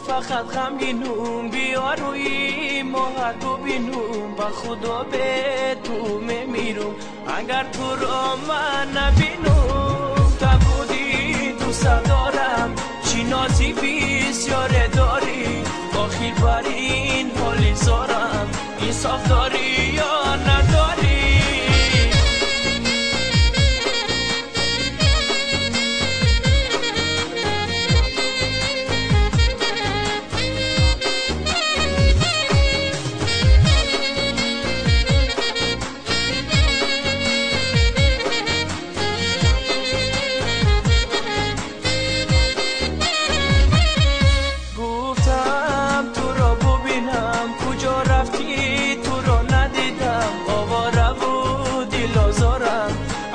فقط غمگینم بیا روی ماه ببینم با خدا به تو میمیرم اگر تو را من نبینم تا بودی دوست دارم چی نازی بسیار داری آخر بر این حالی زارم انصاف داری یا نداری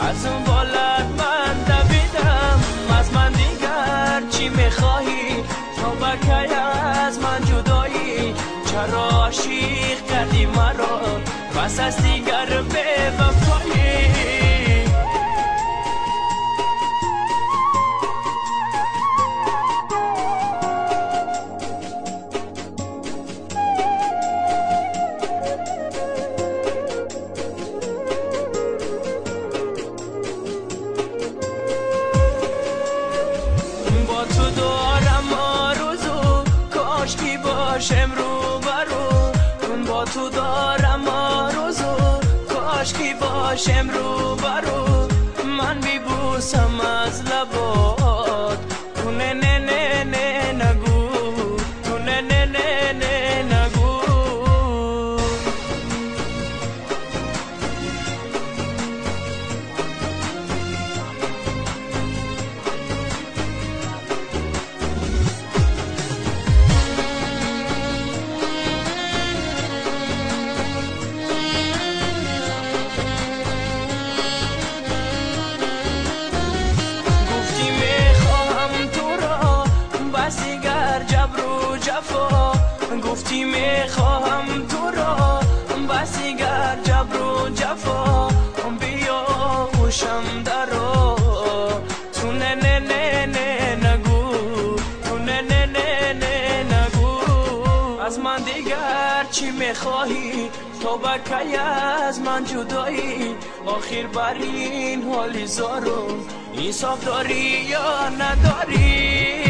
از اون بالت من دویدم از من دیگر چی میخواهی تا بکی از من جدایی چرا عاشق کردی مرا بس از دیگر به وفایی باشم رو برو با تو دارم آرزو کاشکی باشم رو برو من بیبوسم از لبات تو نه نه نه نه نگو تو نه نه نه نه نگو گفتی میخواهم تو را بس دیگر جبر و جفا بیا خوشم درا تو نه نه نه نه نگو تو نه نه نه نه نگو از من دیگر چی میخواهی تو بکی از من جدایی آخر بر این حالی زارم انصاف داری یا نداری